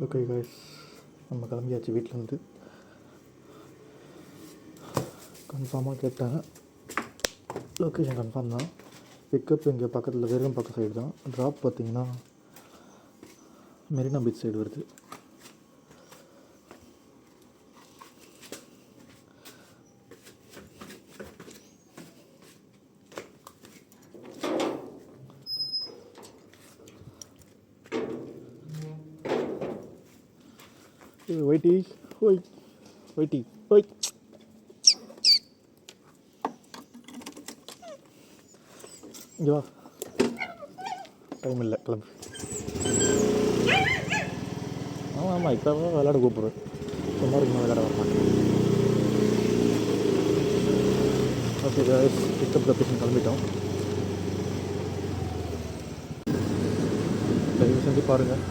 Okay guys, நம்ம கிளம்பியாச்சு வீட்டிலேருந்து. கன்ஃபார்மாக கேட்டேன், லொக்கேஷன் கன்ஃபார்ம் தான். பிக்கப் இங்கே பக்கத்தில் வெறும் பக்கம் சைடு தான். ட்ராப் பார்த்திங்கன்னா மெரினா பீச் சைடு வருது. ஒயிட்டி ஒய் ஒயிட்டி ஒய் இங்கே வா, டைம் இல்லை, கிளம்பு. ஆமாம் இப்போ விளையாட கூப்பிட்றேன், சும்மா இருக்குமா விளையாட வரமாட்டேன். ஓகே கைஸ், பிக்கப் லொக்கேஷன் கிளம்பிட்டோம். தயவு செஞ்சு பாருங்கள்.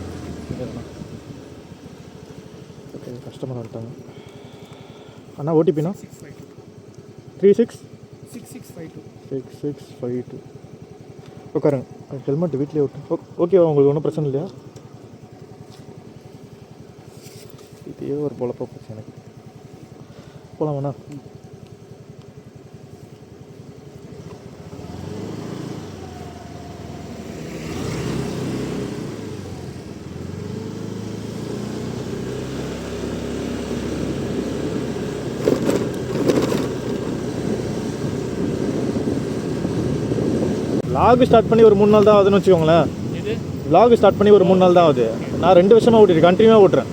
ஓகே, கஸ்டமர் வந்துட்டாங்க. அண்ணா ஓடிபிண்ணா 366652 உட்காருங்க. ஹெல்மெட் வீட்லேயே விட்டு ஓகேவா? உங்களுக்கு ஒன்றும் பிரச்சனை இல்லையா? இதே ஒரு பொழப்ப போச்சு எனக்கு. போகலாம் வேணா. விலாக் ஸ்டார்ட் பண்ணி ஒரு 3 நாள் தான் ஆகுதுன்னு வச்சுக்கோங்களேன். விலாக் ஸ்டார்ட் பண்ணி ஒரு 3 நாள் தான் ஆகுது. நான் 2 வருஷமாக ஓட்டிருக்கேன், கண்டினியூவாக ஓட்டுறேன்.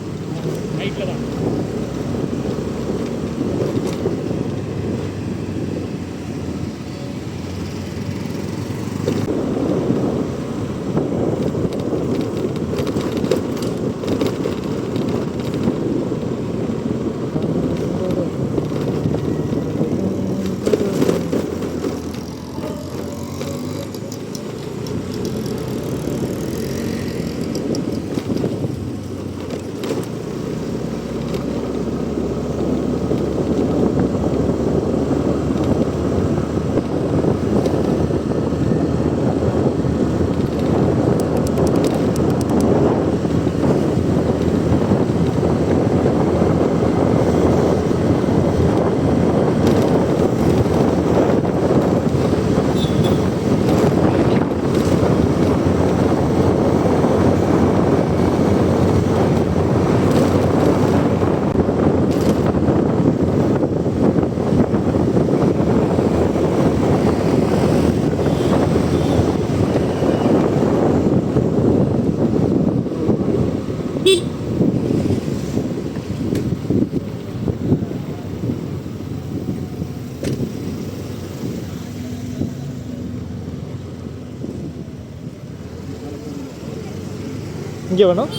இங்கே வேணும்.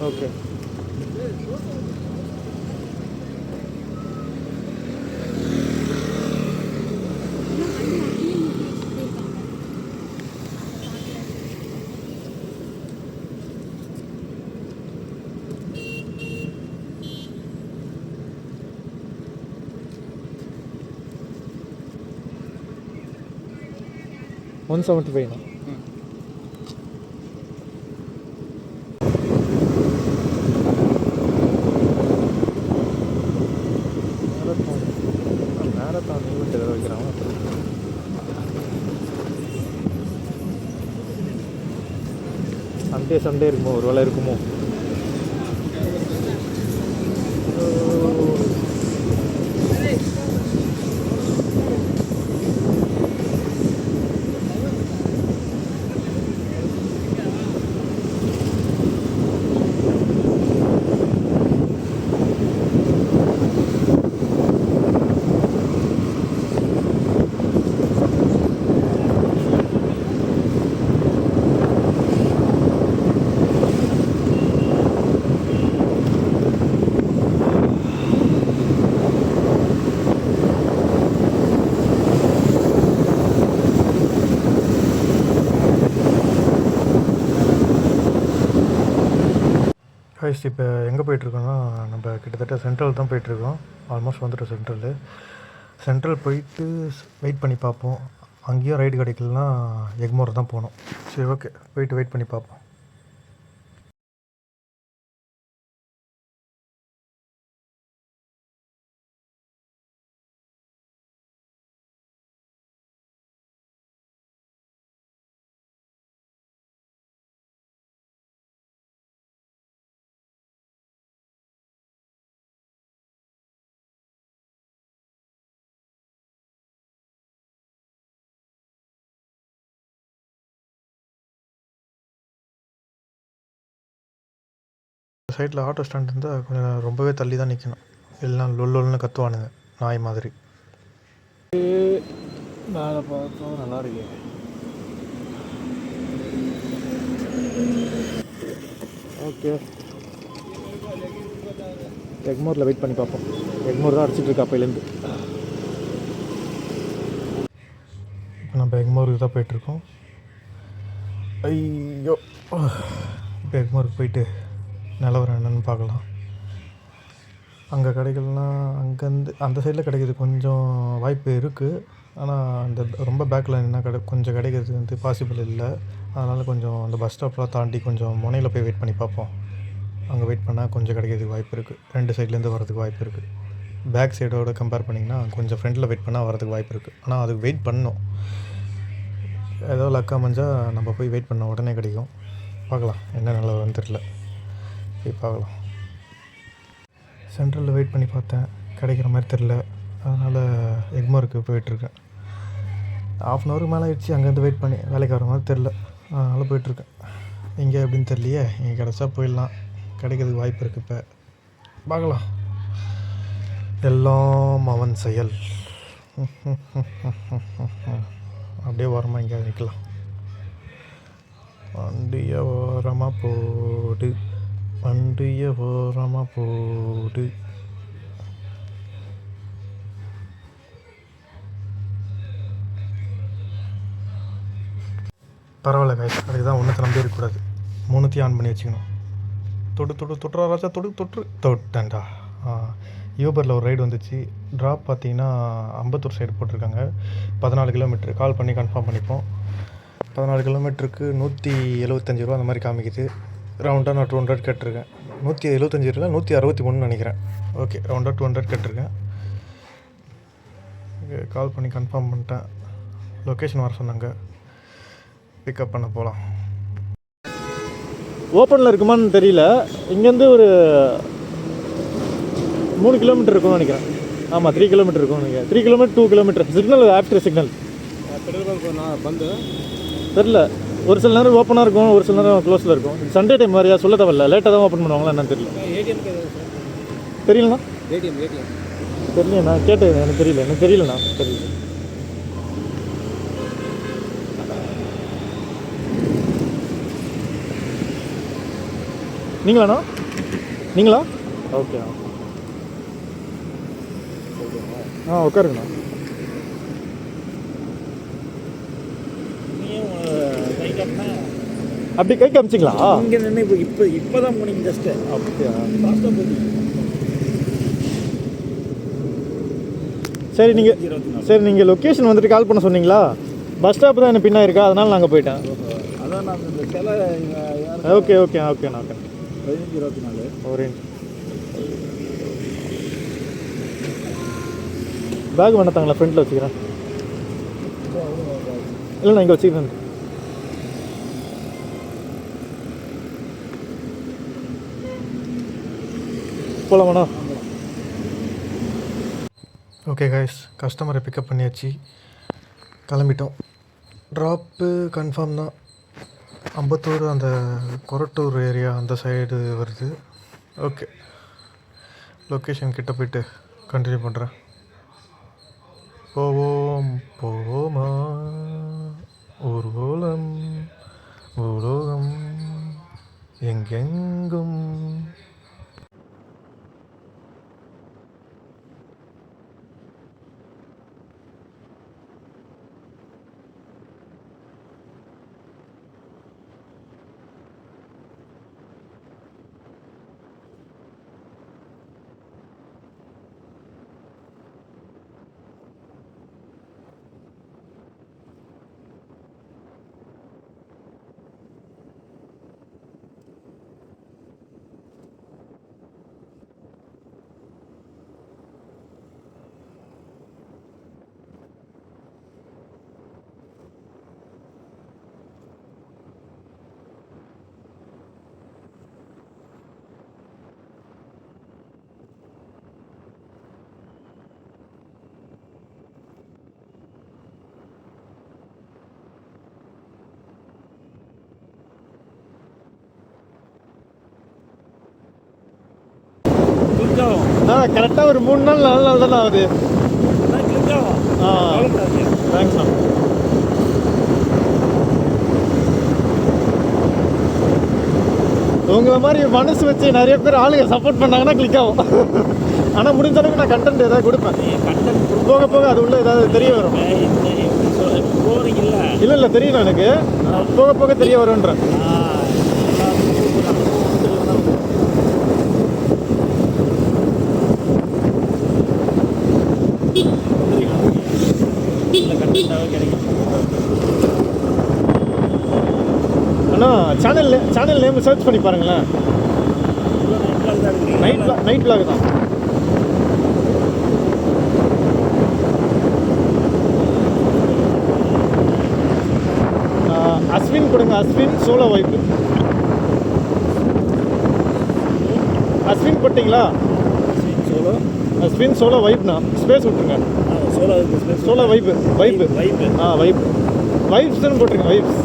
ஓகே, $175. மேரத்தான் ஈவெண்ட் எதாவது வைக்கிறாங்க. சண்டே இருக்குமோ, ஒரு வேளை இருக்குமோ. கைஸ், இப்போ எங்கே போயிட்டுருக்கோன்னா, நம்ம கிட்டத்தட்ட சென்ட்ரல் தான் போயிட்டுருக்கோம். ஆல்மோஸ்ட் வந்துட்டோம் சென்ட்ரல் போயிட்டு வெயிட் பண்ணி பார்ப்போம். அங்கேயும் ரைடு கிடைக்கலனா எக்மோர் தான் போகணும். சரி, ஓகே, போயிட்டு வெயிட் பண்ணி பார்ப்போம். சைடில் ஆட்டோ ஸ்டாண்ட் இருந்தால் கொஞ்சம் ரொம்பவே தள்ளி தான் நிற்கணும், இல்லைனா லொல்லுன்னு கத்துவானுங்க நாய் மாதிரி. மேலே பார்த்தோம், நல்லா இருக்கு. ஓகே, எக்மோரில் வெயிட் பண்ணி பார்ப்போம். எக்மோர் தான் அடிச்சிட்டு இருக்கா அப்பையிலேருந்து. இப்போ நம்ம எக்மோருக்கு தான் போயிட்டுருக்கோம். ஐயோ, இப்போ எக்மோருக்கு போயிட்டு நிலவரம் என்னென்னு பார்க்கலாம். அங்கே கடைகள்லாம் அங்கேருந்து அந்த சைடில் கிடைக்கிது கொஞ்சம் வாய்ப்பு இருக்குது. ஆனால் அந்த ரொம்ப பேக்கில் நின்னா கொஞ்சம் கிடைக்கிறது வந்து பாசிபிள் இல்லை. அதனால் கொஞ்சம் அந்த பஸ் ஸ்டாப்லாம் தாண்டி கொஞ்சம் முனையில் போய் வெயிட் பண்ணி பார்ப்போம். அங்கே வெயிட் பண்ணால் கொஞ்சம் கிடைக்கிறதுக்கு வாய்ப்பு இருக்குது. 2 சைட்லேருந்து வரதுக்கு வாய்ப்பு இருக்குது. பேக் சைடோடு கம்பேர் பண்ணிங்கன்னா கொஞ்சம் ஃப்ரண்ட்டில் வெயிட் பண்ணால் வரதுக்கு வாய்ப்பு இருக்குது. ஆனால் அதுக்கு வெயிட் பண்ணணும். ஏதோ லக்கா மஞ்சால் நம்ம போய் வெயிட் பண்ண உடனே கிடைக்கும். பார்க்கலாம் என்ன நிலவரம்னு தெரில, போய் பார்க்கலாம். சென்ட்ரலில் வெயிட் பண்ணி பார்த்தேன், கிடைக்கிற மாதிரி தெரில. அதனால் எக்மோருக்கு போயிட்டுருக்கேன். 1/2 ஹவருக்கு மேலே ஆகிடுச்சு அங்கேருந்து வெயிட் பண்ணி, வேலைக்கு வர மாதிரி தெரில. அதனால் போயிட்டுருக்கேன். எங்கே எப்படின்னு தெரியலையே, இங்கே கிடச்சா போயிடலாம், கிடைக்கிறதுக்கு வாய்ப்பு இருக்குது. இப்போ பார்க்கலாம். எல்லாம் அவன் செயல். அப்படியே ஓரமாக எங்கேயாவது நிற்கலாம். வண்டியை ஓரமாக போடு, வண்டியை ஓரமாக போடு. பரவாயில்ல கைஸ், அதுக்கு தான் ஒன்றுத்தை நம்பி இருக்கக்கூடாது. 3த்தையும் ஆன் பண்ணி வச்சுக்கணும். தொட்டுறா ராஜா, தொட்டேன்டா. யூபரில் ஒரு ரைடு வந்துச்சு. ட்ராப் பார்த்தீங்கன்னா அம்பத்தூர் சைடு போட்டிருக்காங்க. 14 கிலோமீட்ரு. கால் பண்ணி கன்ஃபார்ம் பண்ணிப்போம். 14 கிலோமீட்டருக்கு 175 ரூபா அந்த மாதிரி காமிக்குது. ரவுண்டாக நான் 200 கட்டிருக்கேன். 175 இல்லை 163 நினைக்கிறேன். ஓகே, ரவுண்டாக 200 கட்டிருக்கேன். கால் பண்ணி கன்ஃபார்ம் பண்ணிட்டேன். லொக்கேஷன் வர சொன்னாங்க, பிக்கப் பண்ண போகலாம். ஓப்பனில் இருக்குமான்னு தெரியல. இங்கேருந்து ஒரு 3 கிலோமீட்டர் இருக்கும்னு நினைக்கிறேன். ஆமாம், 3 கிலோமீட்டர் இருக்கும்னு நினைக்கிறேன். 3 kilometre 2 kilometre. Signal after signal பந்து தெரில. ஒரு சில நேரம் ஓப்பனாக இருக்கும், ஒரு சில நேரம் க்ளோஸில் இருக்கும். சண்டே டைம் மாதிரியா சொல்ல தேவையில்ல, லேட்டாக தான் ஓப்பன் பண்ணுவாங்களா என்னன்னு தெரியல. தெரியலண்ணா, தெரியல, நான் கேட்டேன், எனக்கு தெரியல, தெரியல. நீங்களா? ஓகே, உட்காருங்கண்ணா. அப்படி கை காமிச்சிங்களா? இங்கே நின்று இப்போ தான் போனீங்க ஜஸ்ட்டு. அப்படியா? ஃபாஸ்ட்டாக போகுது. சரி, நீங்கள் லொக்கேஷன் வந்துட்டு கால் பண்ண சொன்னீங்களா? பஸ் ஸ்டாப் தான் என்ன பின்னா இருக்கா, அதனால் நாங்கள் போயிட்டேன். அதான் நான் இந்த சிலை. ஓகே. 15-24 ஒரு பேக் வேணாத்தாங்களா? ஃப்ரண்ட்டில் வச்சுக்கிறேன். இல்லை, நான் இங்கே வச்சுக்கிறேன். போகலாமாண்ணா? ஓகே கைஸ், கஸ்டமரை பிக்கப் பண்ணியாச்சு, கிளம்பிட்டோம். ட்ராப்பு கன்ஃபார்ம் தான். அம்பத்தூர் அந்த கொரட்டூர் ஏரியா அந்த சைடு வருது. ஓகே, லொக்கேஷன் கிட்ட போய்ட்டு கண்டினியூ பண்ணுறேன். போவோமா ஊர்வலம் உலோகம் எங்கெங்கும். கிளிக் ஆகும். கரெக்டாக ஒரு 3 நாள் 4 நாள் தானே ஆகுது. அதான் கிளிக் ஆகும். கவலைப்படாதீங்க. தேங்க்ஸ்ண்ணா. உங்களை மாதிரி மனசு வச்சு நிறைய பேர் ஆளுங்க சப்போர்ட் பண்ணாங்கன்னா கிளிக் ஆகும். ஆனால் முடிஞ்ச அளவுக்கு நான் கண்டென்ட் ஏதாவது கொடுப்பேன். கண்டென்ட் போக போக அது உள்ள ஏதாவது தெரிய வரும். போகிறீங்கல்ல, இல்லை தெரியல எனக்கு. போக போக தெரிய வரும்ன்றேன். ஆனால் சேனல் நேம் சர்ச் பண்ணி பாருங்களேன். நைட் vlog தான். அஸ்வின் கொடுங்க. Ashwin solo vibe. அஸ்வின் போட்டிங்களா? சோலோ அஸ்வின் சோலோ வைப்னா ஸ்பேஸ் விட்டுருங்க. Solo vibe. வைப் வைப் வைப்ஸ்ன்னு போட்டுருங்க. வைப்ஸ்.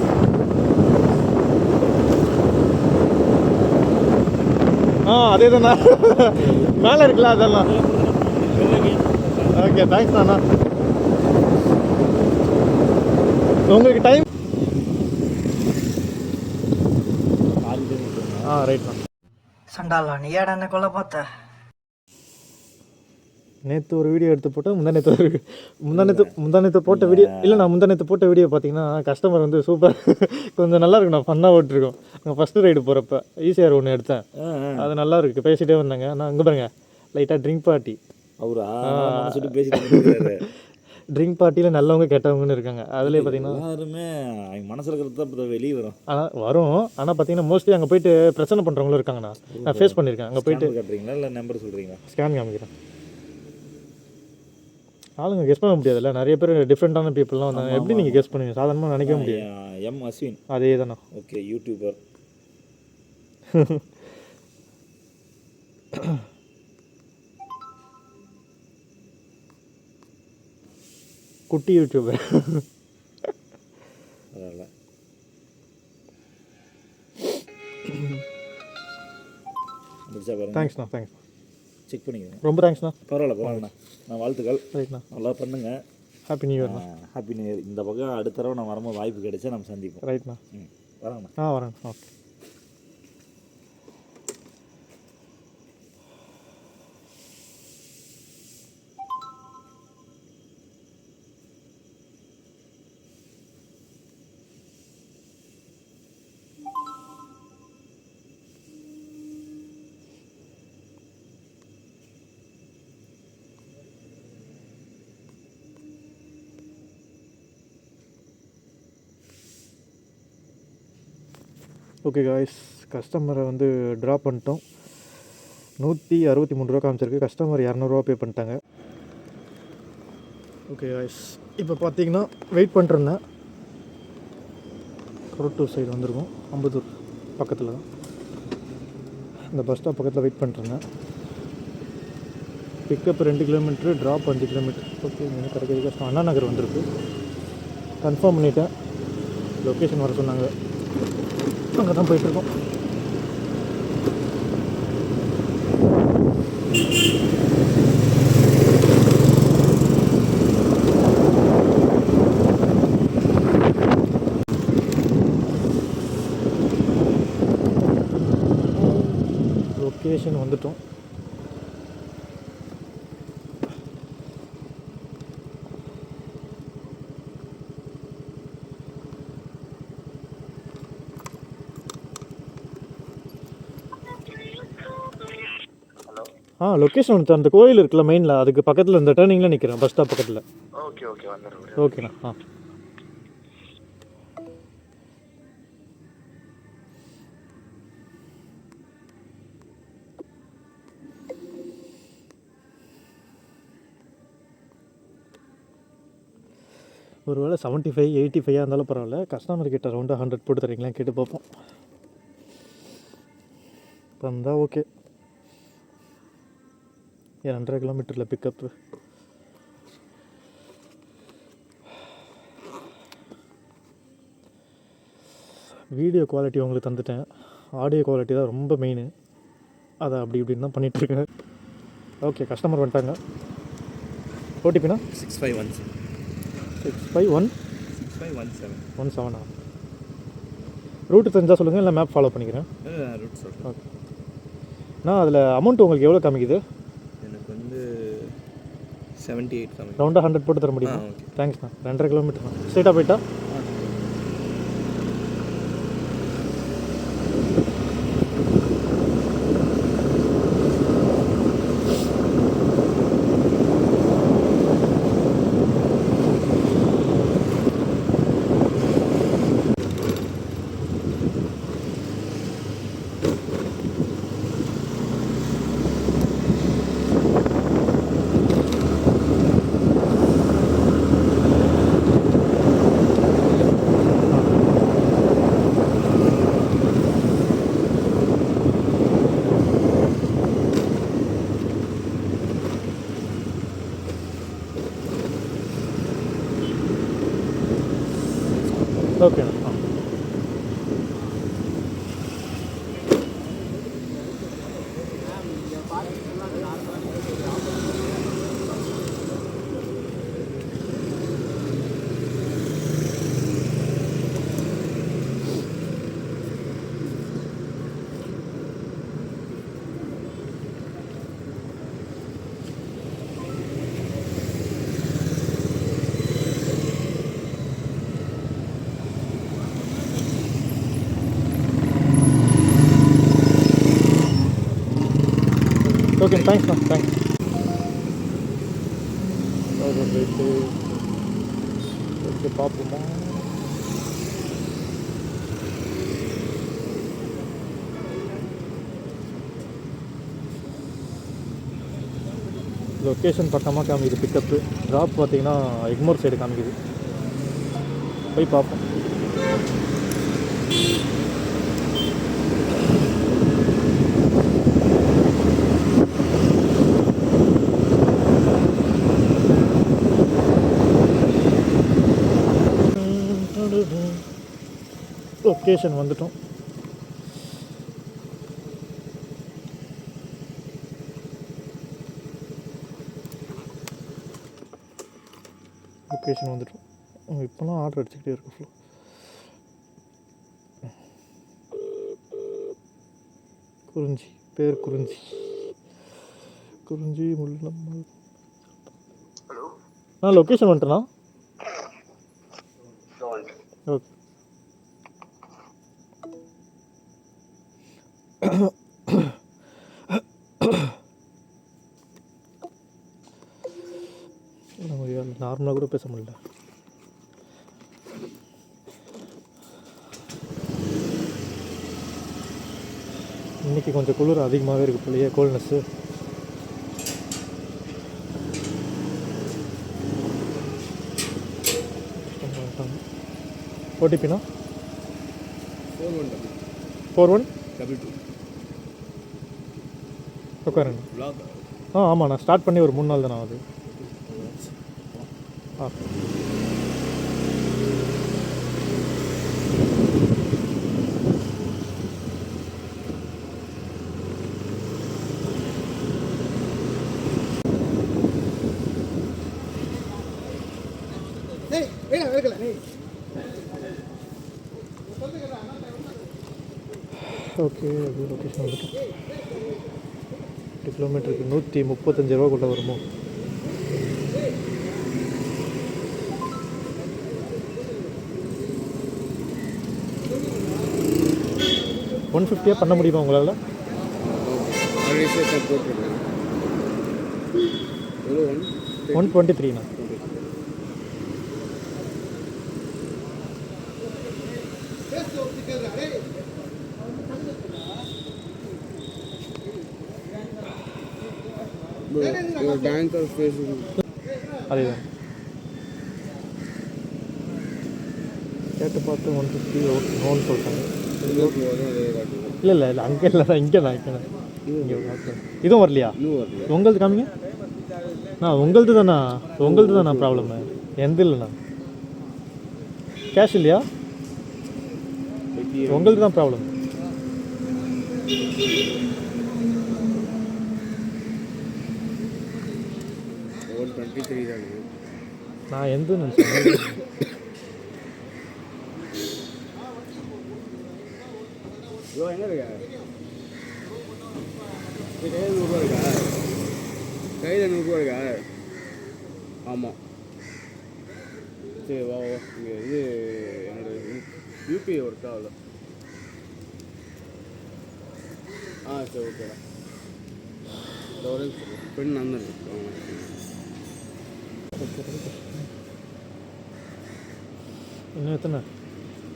அதே தானா? மேலே இருக்குல்ல அதெல்லாம். ஓகே தேங்க்ஸ் அண்ணா. உங்களுக்கு டைம் ரைட்ண்ணா. சண்டாலா நீ ஏடா என்ன கொல்ல பார்த்த? நேற்று ஒரு வீடியோ எடுத்து போட்டேன். முந்தானத்து போட்ட வீடியோ இல்லை, நான் முந்தானத்து போட்ட வீடியோ பார்த்தீங்கன்னா கஸ்டமர் வந்து சூப்பர் கொஞ்சம் நல்லா இருக்கு. நான் ஃபன்னாக ஓட்டிருக்கோம். அங்கே ஃபஸ்ட்டு ரைடு போகிறப்ப ஈஸியார் ஒன்று எடுத்தேன். அது நல்லா இருக்குது. பேசிகிட்டே வந்தாங்க. நான் அங்கே பாருங்க லைட்டாக ட்ரிங்க் பார்ட்டி. அவரா சொல்லிட்டு பேசிட்டு ட்ரிங்க் பார்ட்டியில் நல்லவங்க கெட்டவங்கன்னு இருக்காங்க. அதிலே பார்த்தீங்கன்னா எல்லாருமே அவங்க மனசில் இருக்கிறது தான் வெளியே வரும். ஆனால் வரும். ஆனால் பார்த்தீங்கன்னா மோஸ்ட்லி அங்கே போயிட்டு பிரச்சனை பண்ணுறவங்களும் இருக்காங்கண்ணா. நான் ஃபேஸ் பண்ணியிருக்கேன். அங்கே போயிட்டு காட்டுறீங்களா இல்லை நம்பர் சொல்கிறீங்களா? ஸ்கேன் காமிக்கிறேன். ஆளுங்க கெஸ் பண்ண முடியாதுல்ல. நிறைய பேர் டிஃப்ரெண்ட்டான பீப்புளெலாம் வந்தாங்க. எப்படி நீங்கள் கெஸ் பண்ணுவீங்க? சாதாரணமாக நினைக்க முடியாது. எம் அஸ்வின். அதே தானே. Okay YouTuber. குட்டி யூடியூபர். பரவாயில்ல. தேங்க்ஸ்ண்ணா. தேங்க்ஸ். செக் பண்ணிக்கிறேன். ரொம்ப தேங்க்ஸ்ண்ணா. பரவாயில்லண்ணா. நான் வாழ்த்துக்கள். ரைட்ண்ணா. நல்லா பண்ணுங்க. ஹாப்பி நியூ இயர்ண்ணா. Happy new year. இந்த பக்கம் அடுத்த தடவை நான் வரும்போது வாய்ப்பு கிடைச்சா நம்ம சந்திப்போம். ரைட்ண்ணா. வரேங்கண்ணா. வரேன். ஓகே. ஓகே காய்ஸ், கஸ்டமரை வந்து ட்ராப் பண்ணிட்டோம். 163 ரூபா காமிச்சிருக்கு. கஸ்டமர் 200 பே பண்ணிட்டாங்க. ஓகே காய்ஸ், இப்போ பார்த்தீங்கன்னா வெயிட் பண்ணிருந்தேன். கொரட்டூர் சைடு வந்திருக்கோம். அம்பத்தூர் பக்கத்தில் தான். இந்த பஸ் ஸ்டாப் பக்கத்தில் வெயிட் பண்ணிருந்தேன். Pickup 2 kilometre, drop 5 kilometre. Okay, இங்கே கிடைக்கிறது கஷ்டம். அண்ணா நகர் வந்திருக்கு. கன்ஃபார்ம் பண்ணிட்டேன். லொக்கேஷன் வர சொன்னாங்க. அங்கே தான் போயிட்டுருக்கோம். லொக்கேஷன் வந்துட்டோம். லொக்கேஷன் வந்து அந்த கோயில் இருக்குல்ல மெயினில், அதுக்கு பக்கத்தில் இந்த டேர்னிங்கில் நிற்கிறேன். பஸ் ஸ்டாப் பக்கத்தில். ஓகே வந்துடுறேன். ஓகேண்ணா. ஒரு வேளை 75 85 இருந்தாலும் பரவாயில்ல. கஸ்டமர் கிட்ட ரவுண்டாக 100 போட்டு தரீங்களா கேட்டு பார்ப்போம். வந்தால் ஓகே. 2.5 கிலோமீட்டரில் பிக்கப்பு. வீடியோ குவாலிட்டி உங்களுக்கு தந்துட்டேன். ஆடியோ குவாலிட்டி தான் ரொம்ப மெயின். அதை அப்படி இப்படின்னு தான் பண்ணிகிட்ருக்கேன். ஓகே, கஸ்டமர் வந்துட்டாங்க. ஓடிபினா 6517. 6517. ரூட்டு தெரிஞ்சால் சொல்லுங்கள், இல்லை மேப் ஃபாலோ பண்ணிக்கிறேன். ரூட் சொல்கிறேன். ஓகே. நான் அதில் அமௌண்ட் உங்களுக்கு எவ்வளோ காமிக்குது? எனக்கு வந்து 78 காமிக்குது. ரவுண்டாக 100 போட்டு தர முடியுமா? ஓகே. தேங்க்ஸ்ண்ணா. 2.5 கிலோமீட்டர் தான். ஸ்ட்ரைட்டாக போயிட்டா? ஓகேண்ணா. ஓகே, தேங்க்ஸ்ண்ணா. தேங்க்ஸ். ஓகே, பார்ப்போமா? லொக்கேஷன் பக்கமாக காமிக்குது. பிக்கப்பு ட்ராப் பார்த்தீங்கன்னா எக்மோர் சைடு காமிக்குது. போய் பார்ப்போம். லொக்கேஷன் வந்துட்டோம். லொக்கேஷன் வந்துட்டோம். இப்போலாம் ஆர்டர் அடிச்சுக்கிட்டே இருக்கும் ஃப்ளோ. குறிஞ்சி, பேர் குறிஞ்சி. குறிஞ்சி முள்ளம்மல். லொக்கேஷன் வந்துட்டேண்ணா. ஓகே. நார்மலாக கூட பேச முடியல. இன்றைக்கி கொஞ்சம் குளிர் அதிகமாகவே இருக்குது போலையே, கோல்ட்னஸ்ஸு. ஓடிபினா 4122. உட்காருங்க. ஆமாம், நான் ஸ்டார்ட் பண்ணி ஒரு 3 நாள் தானே ஆகுது. ஓகே, அது லொக்கேஷன் வந்துட்டு 8 கிலோமீட்டருக்கு 135 ரூபாக்குள்ளே வருமோ? $150 பண்ண முடியுமா உங்களால்? 123ண்ணா. அதேதான் கேட்டு பார்த்து 150 நோன்னு சொல்லிட்டாங்க. இல்லை அங்கே இல்லை, இங்கே தான். இங்கே இதுவும் வரலையா? உங்களது காமிங்க. உங்களது தானா ப்ராப்ளமு? எந்த இல்லைண்ணா, கேஷ் இல்லையா? உங்களது தான் ப்ராப்ளம். எப்படி தெரியுது? நான் எந்த நினச்சேன் ப்ரோ எங்கே இருக்கா? கையில் 100 ரூபா இருக்கா? கையில் 100 ரூபா இருக்கா? ஆமாம். சரி வா வா, இங்கே இது என்னோட யூபிஐ ஒர்க் ஆகல. சரி ஓகேடா. இந்த ஒரு பெண் நான் தான் இருக்கேன். இன்னும் எத்தனை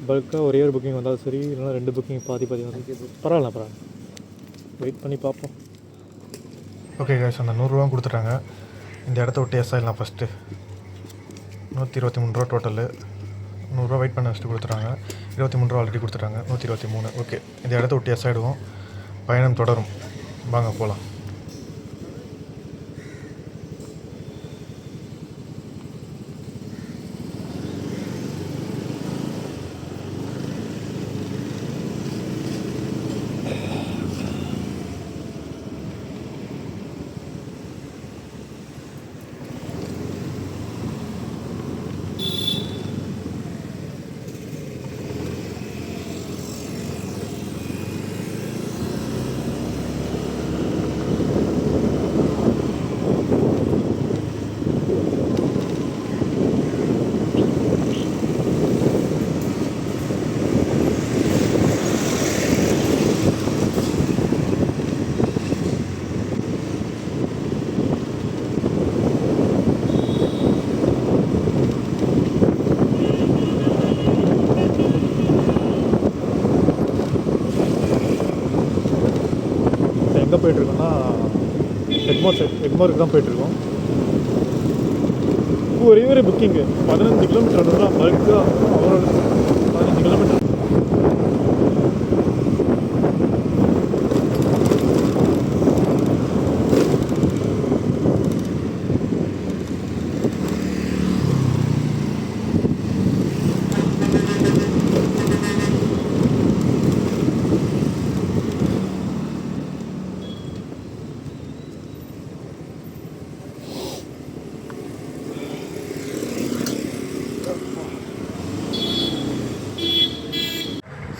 பல்காக ஒரே ஒரு புக்கிங் வந்தாலும் சரி, இல்லைனா 2 புக்கிங் பாதி வந்தாலும் பரவாயில்ல. வெயிட் பண்ணி பார்ப்போம். ஓகே கைஸ், அந்த 100 ரூபா கொடுத்துட்டாங்க. இந்த இடத்த விட்டு எஸ் ஆகிடலாம். ஃபஸ்ட்டு 123 ரூபா டோட்டலு. 100 ரூபா வெயிட் பண்ண வச்சுட்டு கொடுத்துட்டாங்க. 23 ரூபா ஆல்ரெடி கொடுத்துட்டாங்க. 123. ஓகே, இந்த இடத்த விட்டு எஸ் ஆகிடுவோம். பயணம் தொடரும். வாங்க போகலாம். எங்கே போயிட்டுருக்கோன்னா எக்மோருக்கு தான் போயிட்டுருக்கோம். ஒரே ஒரு புக்கிங்கு 15 கிலோமீட்டர் வந்ததுலாம் பல்காக அவரோட 15 கிலோமீட்டர்.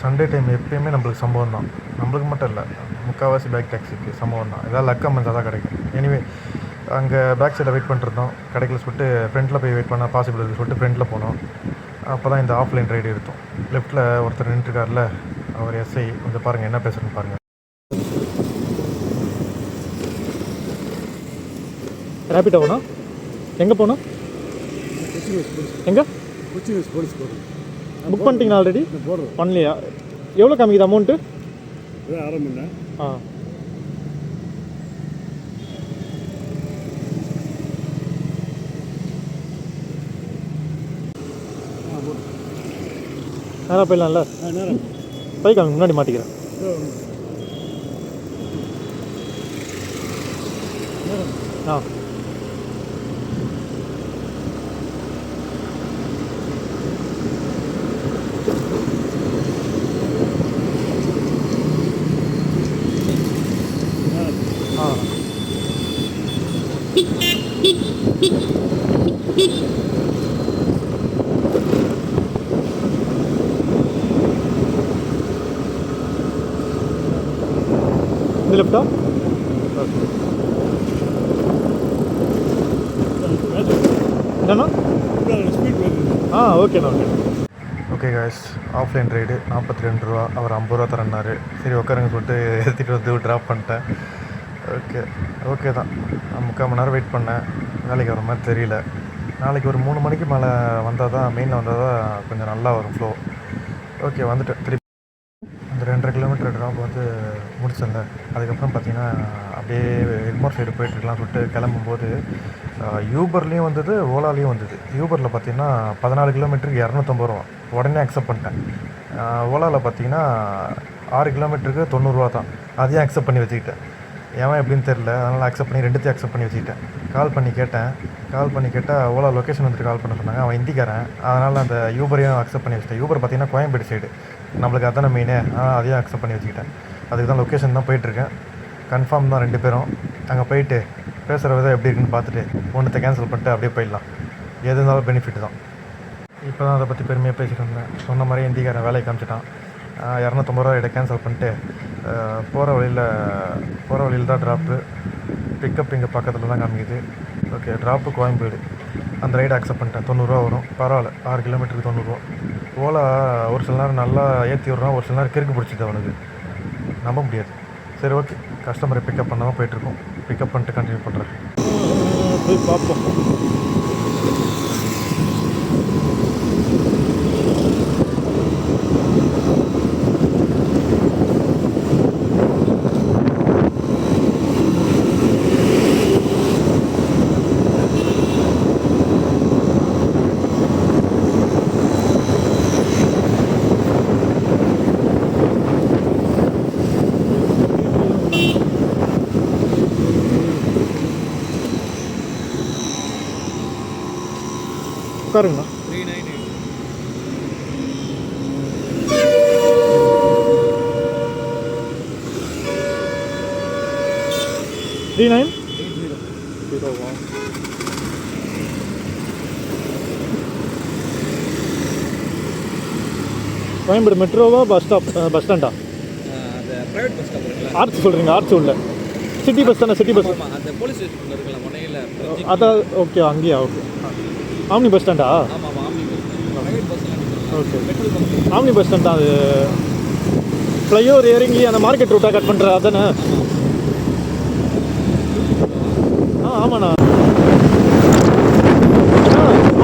சண்டே டைம் எப்பயுமே நம்மளுக்கு சம்பவம் தான். நம்மளுக்கு மட்டும் இல்லை, முக்கால்வாசி பேக் டாக்ஸிக்கு சம்பவம் தான். ஏதாவது லக்கம் இருந்தால் தான் கிடைக்கும். எனிவே, அங்கே பேக் சைடில் வெயிட் பண்ணிருந்தோம். கிடைக்கல சொல்லிட்டு ஃப்ரண்ட்டில் போய் வெயிட் பண்ணால் பாசிபிள் இருக்குது சொல்லிட்டு ஃப்ரண்ட்டில் போனோம். அப்போ தான் இந்த ஆஃப்லைன் ரைடு எடுத்தோம். லெஃப்ட்டில் ஒருத்தர் நின்றுருக்கார்ல, அவர் எஸ்ஐ. கொஞ்சம் பாருங்கள் என்ன பேசுகிறேன்னு பாருங்கள். ரேபிட் ஆகணும். எங்கே போகணும்? எங்கே கொச்சின் போலீஸ் போடுறோம். புக் பண்ணிட்டீங்களா ஆல்ரெடி? போடுறோம். பண்ணலையா? எவ்வளோ காமிக்குது அமௌண்ட்டு? ஆரம்பிங்க. நேராக போயிடலாம்ல? நேரம் பைக்காங்க முன்னாடி மாட்டிக்கிறேன். ஆ ஆ இந்த லெஃப்டா? என்னண்ணா? ஓகேண்ணா. ஓகே காய்ஸ், ஆஃப்லைன் ரைடு 42 ரூபா. அவர் 50 ரூபா தரேன்னாரு. சரி உட்காருங்க சொல்லிட்டு ஏற்றிட்டு வந்து ட்ராப் பண்ணிட்டேன். ஓகே தான். நான் 3/4 மணி நேரம் வெயிட் பண்ணேன். வேலைக்கு வர மாதிரி தெரியல. நாளைக்கு ஒரு 3 மணிக்கு மேலே வந்தால் தான், மெயினில் வந்தால் தான் கொஞ்சம் நல்லா வரும் ஃப்ளோ. ஓகே, வந்துட்டேன். திருப்பி அந்த 2.5 கிலோமீட்டர் ட்ராப் வந்து முடிச்சிருந்தேன். அதுக்கப்புறம் பார்த்தீங்கன்னா அப்படியே எக்மோர் சைடு போயிட்டுருக்கலாம் சொல்லிட்டு கிளம்பும்போது யூபர்லேயும் வந்தது, ஓலாலேயும் வந்தது. யூபரில் பார்த்தீங்கன்னா 14 கிலோமீட்டருக்கு 250 ரூபா. உடனே அக்செப்ட் பண்ணிட்டேன். ஓலாவில் பார்த்தீங்கன்னா 6 கிலோமீட்டருக்கு 90 ரூபா தான். அதையும் அக்செப்ட் பண்ணி வச்சுக்கிட்டேன். ஏன் எப்படின்னு தெரில, அதனால் அக்செப்ட் பண்ணி 2த்தையும் அக்செப்ட் பண்ணி வச்சுக்கிட்டேன். கால் பண்ணி கேட்டால் ஓலா லொக்கேஷன் வந்துட்டு கால் பண்ண சொன்னாங்க. அவன் ஹிந்திக்காரன், அதனால் அந்த யூபரையும் அக்செப்ட் பண்ணி வச்சுட்டேன். யூபர் பார்த்தீங்கன்னா கோயம்பேடு சைடு, நம்மளுக்கு அதான மெயினே. அதையும் அக்செப்ட் பண்ணி வச்சுக்கிட்டேன். அதுக்கு தான் லொக்கேஷன் தான் போயிட்டுருக்கேன். கன்ஃபார்ம் தான் 2 பேரும். அங்கே போயிட்டு பேசுகிற விதம் எப்படி இருக்குன்னு பார்த்துட்டு ஒன்றத்தை கேன்சல் பண்ணிட்டு அப்படியே போயிடலாம். எது இருந்தாலும் பெனிஃபிட் தான். இப்போ தான் அதை பற்றி பெருமையாக பேசிட்டு இருந்தேன். சொன்ன மாதிரி இந்திக்காரன் வேலையை காமிச்சிட்டான். 250 ரூபா இதை கேன்சல் பண்ணிட்டு போகிற வழியில் தான் ட்ராப்பு. பிக்கப் இங்கே பக்கத்தில் தான் காமிக்குது. Okay, drop Koyambedu. அந்த ரைடு அக்செப்ட் பண்ணிட்டேன். 90 ரூபா வரும், பரவாயில்ல. 6 கிலோமீட்டருக்கு 90 ரூபா. ஓலா ஒரு சில நேரம் நல்லா ஏற்றி விட்றான், ஒரு சில நேரம் கிறுக்கு பிடிச்சிது அவனுக்கு, நம்ப முடியாது. சரி, ஓகே, கஸ்டமரை பிக்கப் பண்ணாமல் போயிட்டுருக்கோம். பிக்கப் பண்ணிட்டு கண்டினியூ பண்ணுறேன். போய் பார்ப்போம். உட்காருங்கண்ணா. 3980. கோயம்பேடு மெட்ரோவா பஸ் ஸ்டாண்டா? அந்த ப்ரைவேட் பஸ் ஸ்டாப் இருக்குல்ல, ஆர்ச் சொல்கிறீங்க? ஆர்ச் உள்ள சிட்டி பஸ் தானே? சிட்டி பஸ் அந்த போலீஸ் ஸ்டேஷன் இருக்குல்ல முனையில். அதான். ஓகே, அங்கேயா? ஓகே. ஆம்னி பஸ் ஸ்டாண்டா? ஆமாம், ஆம்னி பஸ் ப்ரைவேட் பஸ்லாம். ஓகே, ஆம்னி பஸ் ஸ்டாண்ட் தான் அது. ஃப்ளைஓவர் இறங்கி அந்த மார்க்கெட் ரூட்டாக கட் பண்ணுற அதானே? ஆமாண்ணா.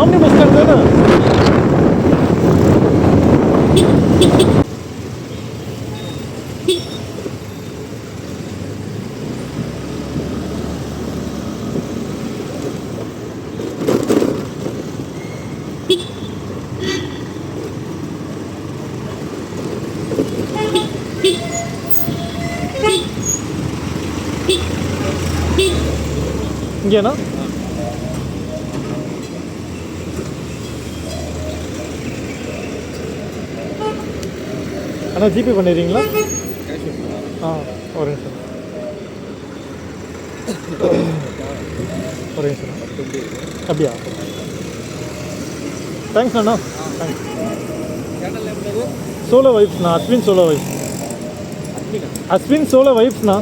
ஆம்னி பஸ் ஸ்டாண்ட் தானே? இங்கேண்ணா? அண்ணா ஜிபே பண்ணிடுறீங்களா? ஒரு நிமிஷம். ஒரு நிமிஷம். அப்படியா? தேங்க்ஸ் அண்ணா. தேங்க்ஸ். சோலோ வைப்ஸ்ண்ணா. Ashwin solo vibes. Ashwin solo வைப்ஸ்ண்ணா.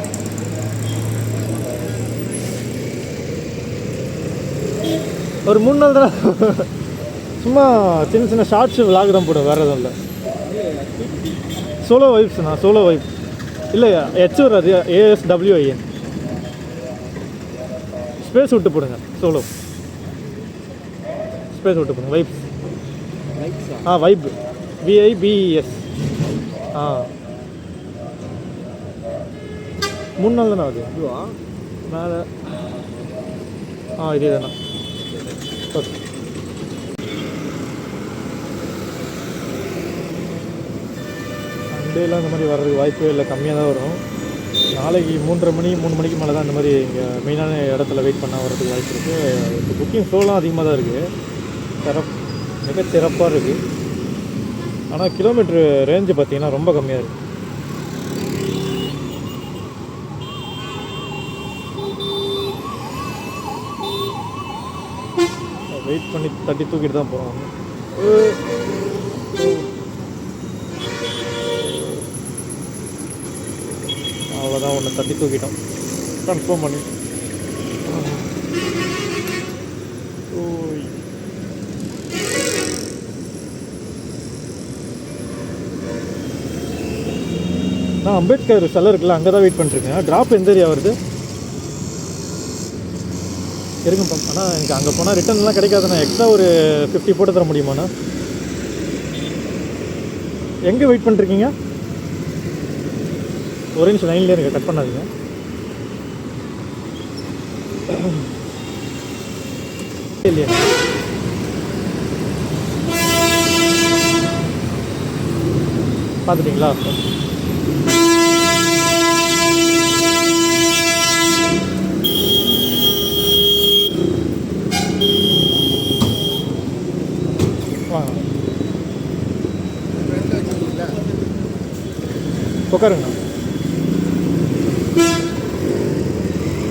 ஒரு 3 நாள் தான். சும்மா சின்ன சின்ன ஷார்ட்ஸ் விளாக் தான் போடும், வேறு எதுவும் இல்லை. சோலோ வைப்ஸ்ண்ணா. சோலோ வைப்ஸ் இல்லையா? ஹெச் வராது, ASWIN. ஸ்பேஸ் விட்டு போடுங்க. சோலோ ஸ்பேஸ் விட்டு போடுங்க. வைப்ஸ். Vibe, VIBES. 3 நாள் தானே ஆகுது மேலே. இதே தானே. ஓகே. சண்டேலாம் இந்த மாதிரி வர்றதுக்கு வாய்ப்பே இல்லை, கம்மியாக தான் வரும். நாளைக்கு 3:30 மணிக்கு மேலே தான் இந்த மாதிரி இங்கே மெயினான இடத்துல வெயிட் பண்ணால் வர்றதுக்கு வாய்ப்பு இருக்குது. இப்போ புக்கிங் ஃப்ளோலாம் அதிகமாக தான் இருக்குது. மிக சிறப்பாக இருக்குது. ஆனால் கிலோமீட்ரு ரேஞ்சு பார்த்திங்கன்னா ரொம்ப கம்மியாக இருக்குது. வெயிட் பண்ணி தட்டி தூக்கிட்டு தான் போகிறோம். அவ்வளோதான், ஒன்று தட்டி தூக்கிட்டோம். கன்ஃபார்ம் பண்ணி. நான் அம்பேத்கர் சிலை இருக்குல்ல, அங்கே தான் வெயிட் பண்ணிருக்கேன். ட்ராப் எந்த ஏரியா வருது? இருக்குப்பா. ஆனால் எனக்கு அங்கே போனால் ரிட்டர்ன்லாம் கிடைக்காதுண்ணா. எக்ஸ்ட்ரா ஒரு 50 போட்டு தர முடியுமாண்ணா? எங்கே வெயிட் பண்ணிருக்கீங்க? ஒரு நிமிஷம் லைன்லேயே எனக்கு கட் பண்ணாதீங்க. இல்லையா? பார்த்துட்டிங்களா? உட்காருங்கண்ணா.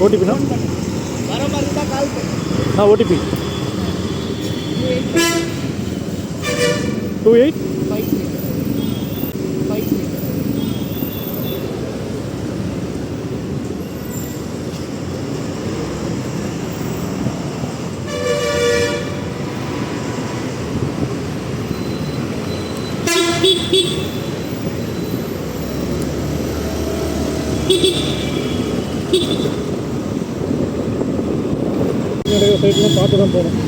ஓடிபினா வர மாதிரி தான் கால் பண்ணு. ஓடிபி 28 சைட்லாம் பார்த்து தான் போகணும்.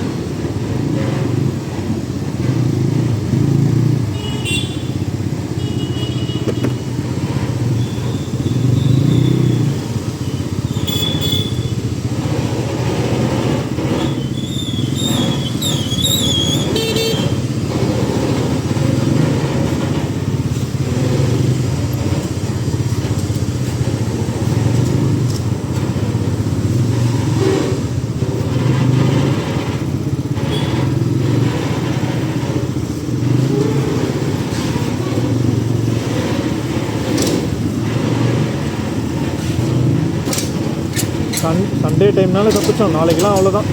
சண்டே டைம்னால தப்பிச்சோம். நாளைக்கெலாம் அவ்வளோதான்,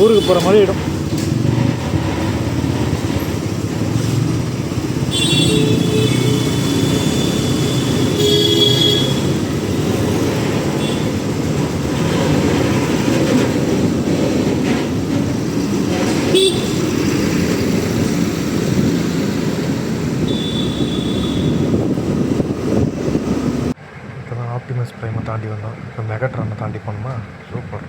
ஊருக்கு போகிற மாதிரி ஆகிடும். ஆப்டிமஸ் ப்ரைமை தாண்டி வந்தோம். இப்போ மெகாட்ரானை தாண்டி போனோமா, சூப்பர்.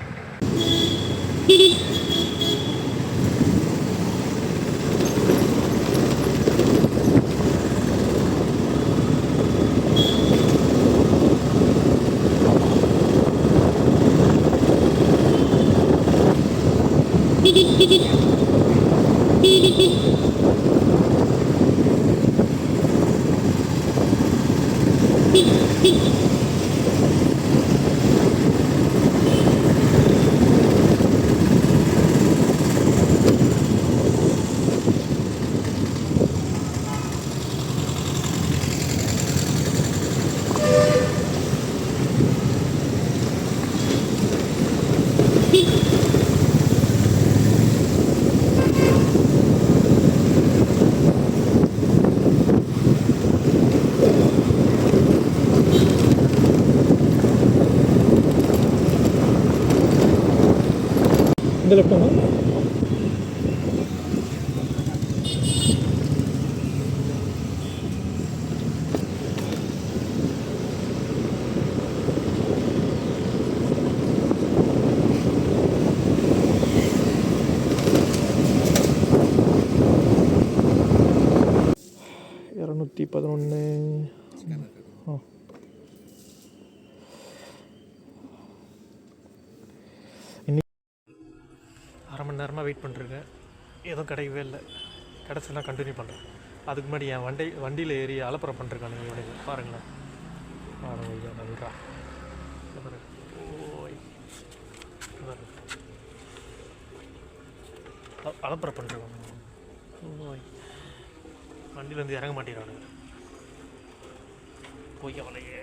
இந்த லெஃப்ட் இரநூத்தி 11. அரை மணி நேரமாக வெயிட் பண்ணிருக்கேன், எதுவும் கிடைக்கவே இல்லை. கிடச்சுன்னா கண்டினியூ பண்ணுறேன். அதுக்கு முன்னாடி என் வண்டியில் ஏறி அலப்பறை பண்ணிருக்கானுங்க இவனுக்கு, பாருங்களேன். நல்றா ஓய் அலப்பறை பண்ணிருக்கானுங்க. ஓய் வண்டியிலேருந்து இறங்க மாட்டேங்கிறானுங்க. போய் அவளையே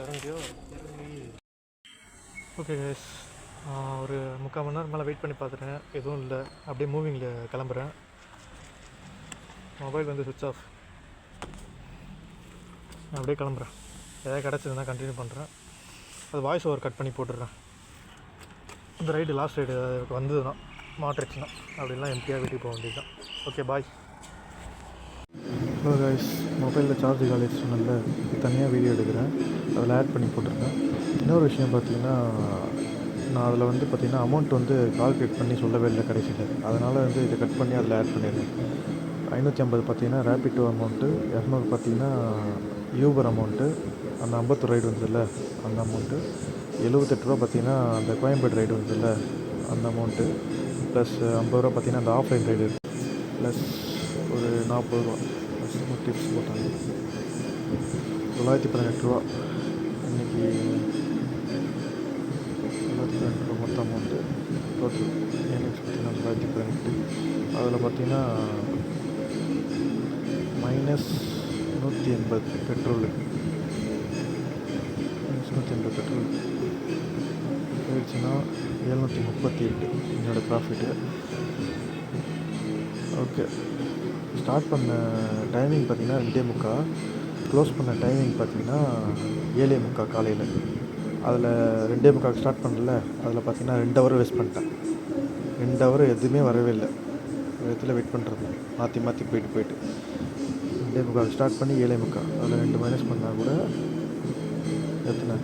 இறங்கியோ. ஓகே கைஸ், ஒரு 3/4 மணி நேரம் மேலே வெயிட் பண்ணி பார்த்துட்டேன், எதுவும் இல்லை. அப்படியே மூவிங்கில் கிளம்புறேன். மொபைல் வந்து சுவிட்ச் ஆஃப். நான் அப்படியே கிளம்புறேன். எதாவது கிடச்சதுன்னா கண்டினியூ பண்ணுறேன். அது வாய்ஸ் ஓவர் கட் பண்ணி போட்டுடுறேன். இந்த ரைடு லாஸ்ட் ரைடு வந்ததுன்னா மாட்டுருச்சுன்னா அப்படிலாம் எம்டியாக வீட்டுக்கு போக வேண்டியது தான். Okay bye. ஹலோ கைஸ், மொபைலில் சார்ஜ் காலேஜ் சொன்னல, தனியாக வீடியோ எடுக்கிறேன், அதில் ஆட் பண்ணி போட்டிருக்கேன். இன்னொரு விஷயம் பார்த்திங்கன்னா, நான் அதில் வந்து பார்த்திங்கன்னா அமௌண்ட் வந்து கால்குலேட் பண்ணி சொல்லவே இல்லை கடைசியில். அதனால் வந்து இதை கட் பண்ணி அதில் ஆட் பண்ணிடுறேன். 550 பார்த்திங்கன்னா ரேபிட்டோ அமௌண்ட்டு, 200 பார்த்திங்கன்னா யூபர் அமௌண்ட்டு, அந்த 50 ரைடு வந்ததில்ல அந்த அமௌண்ட்டு, 78 ரூபா பார்த்திங்கன்னா அந்த கோயம்பேடு ரைடு வந்ததில்ல அந்த அமௌண்ட்டு, ப்ளஸ் 50 ரூபா பார்த்திங்கன்னா அந்த ஆஃப்லைன் ரைடு, ப்ளஸ் ஒரு 40 ரூபா ப்ளஸ் டிப்ஸ் போட்டாங்க. 918 ரூபா. இன்றைக்கி 918 ரூபா மொத்தம் அமௌண்ட்டு. டோட்டல் ஏர்னிங்ஸ் பார்த்திங்கன்னா 918. அதில் பார்த்திங்கன்னா -180 பெட்ரோலு, 880 பெட்ரோல் போயிடுச்சுன்னா 738 என்னோடய ப்ராஃபிட்டு. ஓகே, ஸ்டார்ட் பண்ண டைமிங் பார்த்திங்கன்னா 2:45, க்ளோஸ் பண்ண டைமிங் பார்த்திங்கன்னா 7:45 காலையில். அதில் 2:45 ஸ்டார்ட் பண்ணல, அதில் பார்த்திங்கன்னா 2 ஹவர் வேஸ்ட் பண்ணிட்டேன். 2 ஹவர் எதுவுமே வரவே இல்லை, இடத்துல வெயிட் பண்ணுறது மாற்றி மாற்றி போயிட்டு 2:45 ஸ்டார்ட் பண்ணி 7:45, அதில் 2 மைனஸ் பண்ணால் கூட எத்தனை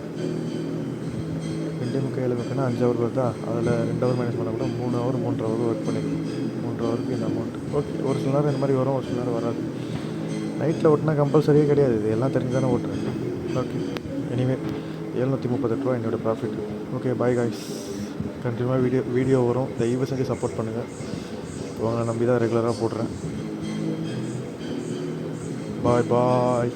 2:45 7:45னா 5 ஹவர் வருதா, அதில் 2 ஹவர் மைனஸ் பண்ணால் கூட 3 ஹவர் 3.5 ஹவர் ஒர்க் பண்ணியிருக்கேன். 3 ஹவருக்கு இந்த அமௌண்ட். ஓகே, ஒரு சில நேரம் இந்த மாதிரி வரும், ஒரு சில நேரம் வராது. நைட்டில் ஓட்டினா கம்பல்சரியே கிடையாது, இது எல்லாம் தெரிஞ்சு தானே ஓட்டுறேன். ஓகே, எனிவே 738 ரூபா என்னோடய ப்ராஃபிட். Okay, bye guys. கண்டினியூவாக வீடியோ வரும், தயவு செஞ்சு சப்போர்ட் பண்ணுங்கள். உங்களை நம்பி தான் ரெகுலராக போடுறேன். பாய் பாய்.